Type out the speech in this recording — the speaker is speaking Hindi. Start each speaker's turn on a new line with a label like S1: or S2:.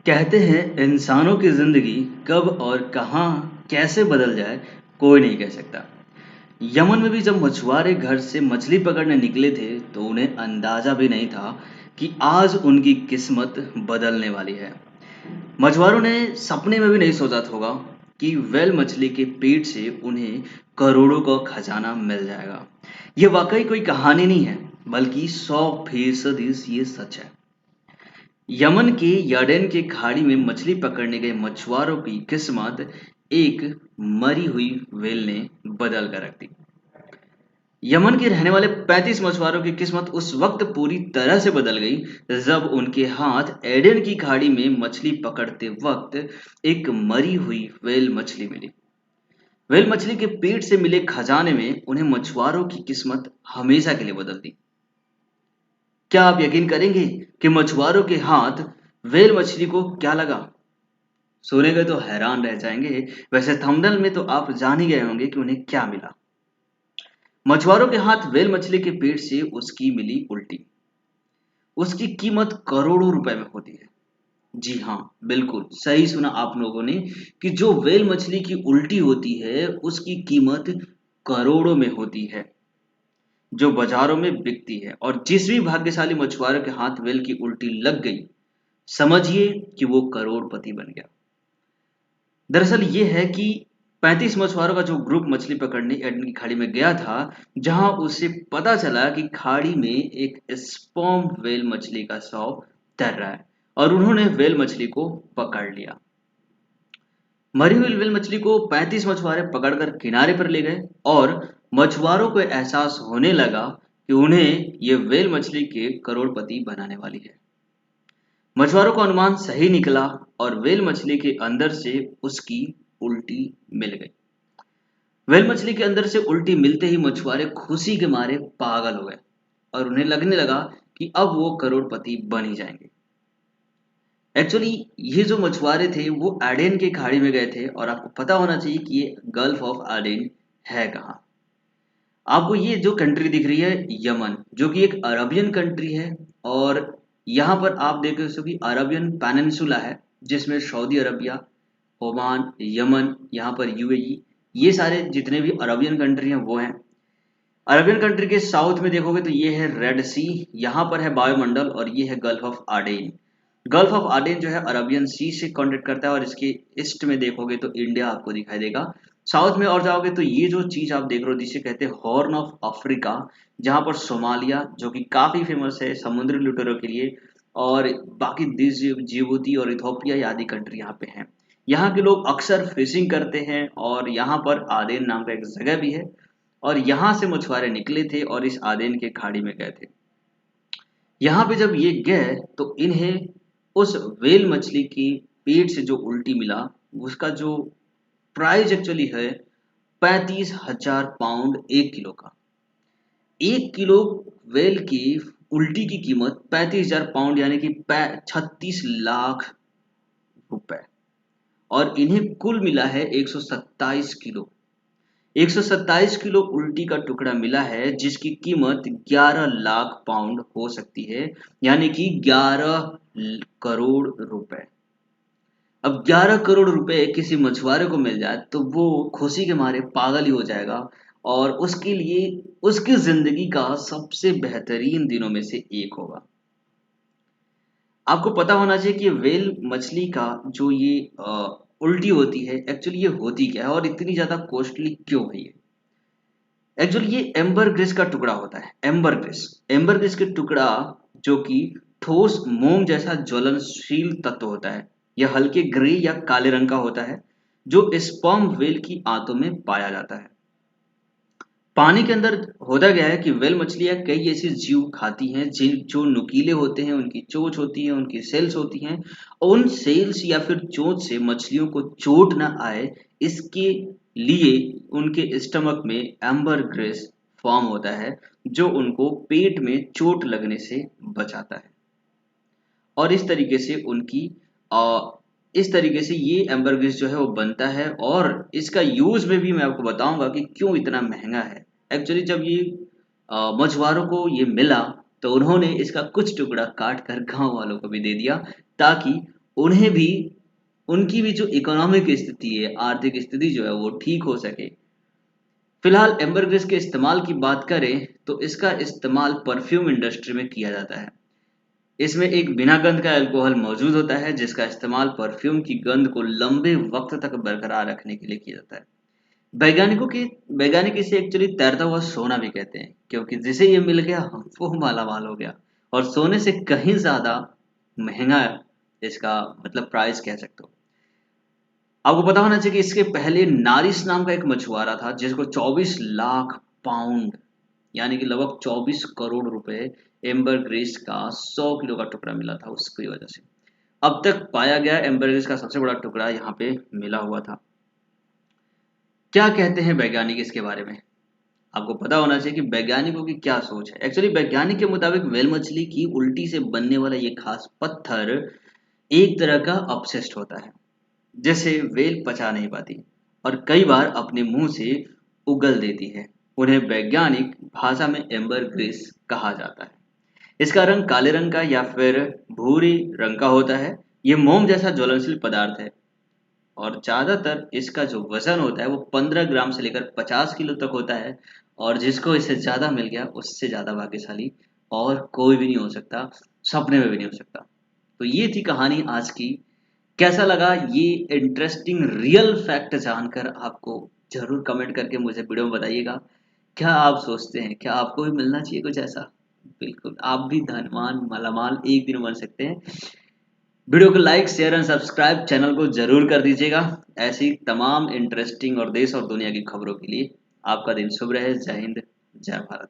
S1: कहते हैं इंसानों की जिंदगी कब और कहाँ कैसे बदल जाए कोई नहीं कह सकता। यमन में भी जब मछुआरे घर से मछली पकड़ने निकले थे तो उन्हें अंदाजा भी नहीं था कि आज उनकी किस्मत बदलने वाली है। मछुआरों ने सपने में भी नहीं सोचा होगा कि वेल मछली के पेट से उन्हें करोड़ों का खजाना मिल जाएगा। ये वाकई कोई कहानी नहीं है, बल्कि 100% ये सच है। यमन के यार्डेन की खाड़ी में मछली पकड़ने गए मछुआरों की किस्मत एक मरी हुई व्हेल ने बदल कर रख दी। यमन के रहने वाले 35 मछुआरों की किस्मत उस वक्त पूरी तरह से बदल गई जब उनके हाथ एडन की खाड़ी में मछली पकड़ते वक्त एक मरी हुई व्हेल मछली मिली। व्हेल मछली के पेट से मिले खजाने में उन्हें मछुआरों की किस्मत हमेशा के लिए बदल दी। क्या आप यकीन करेंगे कि मछुआरों के हाथ व्हेल मछली को क्या लगा? सुनेंगे तो हैरान रह जाएंगे। वैसे थंबनेल में तो आप जान ही गए होंगे कि उन्हें क्या मिला। मछुआरों के हाथ व्हेल मछली के पेट से उसकी मिली उल्टी। उसकी कीमत करोड़ों रुपए में होती है। जी हाँ, बिल्कुल सही सुना आप लोगों ने कि जो व्हेल मछली की उल्टी होती है उसकी कीमत करोड़ों में होती है, जो बाजारों में बिकती है। और जिस भी भाग्यशाली मछुआरे के हाथ व्हेल की उल्टी लग गई, समझिए कि वो करोड़पति बन गया। दरअसल ये है कि 35 मछुआरों का जो ग्रुप मछली पकड़ने एडन की खाड़ी में गया था, जहां उसे पता चला कि खाड़ी में एक स्पर्म व्हेल मछली का शव तैर रहा है और उन्होंने व्हेल मछली को पकड़ लिया। मरी हुई व्हेल मछली को 35 मछुआरे पकड़कर किनारे पर ले गए और मछुआरों को एहसास होने लगा कि उन्हें ये व्हेल मछली के करोड़पति बनाने वाली है। मछुआरों का अनुमान सही निकला और व्हेल मछली के अंदर से उसकी उल्टी मिल गई। व्हेल मछली के अंदर से उल्टी मिलते ही मछुआरे खुशी के मारे पागल हो गए और उन्हें लगने लगा कि अब वो करोड़पति बन ही जाएंगे। एक्चुअली ये जो मछुआरे थे वो एडेन के खाड़ी में गए थे और आपको पता होना चाहिए कि ये गल्फ ऑफ एडेन है कहाँ। आपको ये जो कंट्री दिख रही है यमन, जो कि एक अरबियन कंट्री है। और यहाँ पर आप देख सकते हो कि अरबियन पेनिनसुला है, जिसमें सऊदी अरबिया, ओमान, यमन, यहाँ पर यूएई, ये सारे जितने भी अरबियन कंट्री हैं वो हैं। अरबियन कंट्री के साउथ में देखोगे तो ये है रेड सी, यहाँ पर है वायुमंडल, और ये है गल्फ ऑफ आडेन। गल्फ ऑफ आडेन जो है अरबियन सी से कॉन्टेक्ट करता है और इसके ईस्ट में देखोगे तो इंडिया आपको दिखाई देगा। साउथ में और जाओगे तो ये जो चीज आप देख रहे हो जिसे कहते हैं हॉर्न ऑफ अफ्रीका, जहां पर सोमालिया जो कि काफी फेमस है समुद्री लुटेरों के लिए, और बाकी देश जिबूती और इथोपिया आदि कंट्री यहाँ पे हैं। यहाँ के लोग अक्सर फिशिंग करते हैं और यहाँ पर आदेन नाम का एक जगह भी है, और यहाँ से मछुआरे निकले थे और इस आदेन के खाड़ी में गए थे। यहाँ पे जब ये गए तो इन्हें उस व्हेल मछली की पेट से जो उल्टी मिला, उसका जो प्राइस एक्चुअली है 35,000 पाउंड 1 किलो का। 1 किलो व्हेल की उल्टी की कीमत 35,000 पाउंड यानी कि 36 लाख रुपए। और इन्हें कुल मिला है 127 किलो। 127 किलो उल्टी का टुकड़ा मिला है जिसकी कीमत 11 लाख पाउंड हो सकती है, यानी कि 11 करोड़ रुपए। अब 11 करोड़ रुपए किसी मछुआरे को मिल जाए तो वो खुशी के मारे पागल ही हो जाएगा और उसके लिए उसकी जिंदगी का सबसे बेहतरीन दिनों में से एक होगा। आपको पता होना चाहिए कि व्हेल मछली का जो ये उल्टी होती है, एक्चुअली ये होती क्या है और इतनी ज्यादा कॉस्टली क्यों है ये। एक्चुअली ये एम्बर ग्रिस का टुकड़ा होता है। एम्बर ग्रिस के टुकड़ा जो कि ठोस मोम जैसा ज्वलनशील तत्व होता है। यह हल्के ग्रे या काले रंग का होता है जो स्पर्म व्हेल की आंतों में पाया जाता है। पानी के अंदर होता गया है कि व्हेल मछलियां कई ऐसी जीव खाती हैं जिन जो नुकीले होते हैं, उनकी चोंच होती है, उनकी सेल्स होती हैं। और उन सेल्स या फिर चोंच से मछलियों को चोट ना आए, इसके लिए उनके स्टमक में एम्बर ग्रेस फॉर्म होता है जो उनको पेट में चोट लगने से बचाता है। और इस तरीके से ये एम्बरग्रिस जो है वो बनता है। और इसका यूज में भी मैं आपको बताऊंगा कि क्यों इतना महंगा है। एक्चुअली जब ये मछुआरों को ये मिला तो उन्होंने इसका कुछ टुकड़ा काट कर गांव वालों को भी दे दिया ताकि उन्हें भी उनकी भी जो इकोनॉमिक स्थिति है, आर्थिक स्थिति जो है वो ठीक हो सके। फिलहाल एम्बरग्रिस के इस्तेमाल की बात करें तो इसका इस्तेमाल परफ्यूम इंडस्ट्री में किया जाता है। इसमें एक बिना गंध का अल्कोहल मौजूद होता है जिसका इस्तेमाल परफ्यूम की गंध को लंबे वक्त तक बरकरार रखने के लिए किया जाता है। वैज्ञानिक इसे एक्चुअली तैरता हुआ सोना भी कहते हैं, क्योंकि जिसे ये मिल गया वो माला माल हो गया, और सोने से कहीं ज्यादा महंगा इसका मतलब प्राइस कह सकते हो। आपको पता होना चाहिए कि इसके पहले नारिस नाम का एक मछुआरा था जिसको 24 लाख पाउंड यानी कि लगभग 24 करोड़ रुपए एम्बर ग्रेस का 100 किलो का टुकड़ा मिला था उसकी वजह से। अब तक पाया गया एम्बर ग्रेस का सबसे बड़ा टुकड़ा यहाँ पे मिला हुआ था। क्या कहते हैं वैज्ञानिक इसके बारे में? आपको पता होना चाहिए कि वैज्ञानिकों की क्या सोच है। एक्चुअली वैज्ञानिक के मुताबिक व्हेल मछली की उल्टी से बनने वाला ये खास पत्थर एक तरह का अपशिष्ट होता है जिसे व्हेल पचा नहीं पाती और कई बार अपने मुंह से उगल देती है। उन्हें वैज्ञानिक भाषा में एम्बर ग्रेस कहा जाता है। इसका रंग काले रंग का या फिर भूरी रंग का होता है। ये मोम जैसा ज्वलनशील पदार्थ है और ज्यादातर इसका जो वजन होता है वो 15 ग्राम से लेकर 50 किलो तक होता है, और जिसको इससे ज्यादा मिल गया उससे ज्यादा भाग्यशाली और कोई भी नहीं हो सकता, सपने में भी नहीं हो सकता। तो ये थी कहानी आज की। कैसा लगा ये इंटरेस्टिंग रियल फैक्ट जानकर आपको? जरूर कमेंट करके मुझे वीडियो में बताइएगा। क्या आप सोचते हैं, क्या आपको भी मिलना चाहिए कुछ ऐसा? बिल्कुल, आप भी धनवान मालामाल एक दिन बन सकते हैं। वीडियो को like share and subscribe channel को जरूर कर दीजिएगा ऐसी तमाम इंटरेस्टिंग और देश और दुनिया की खबरों के लिए। आपका दिन शुभ रहे। जय हिंद, जय भारत।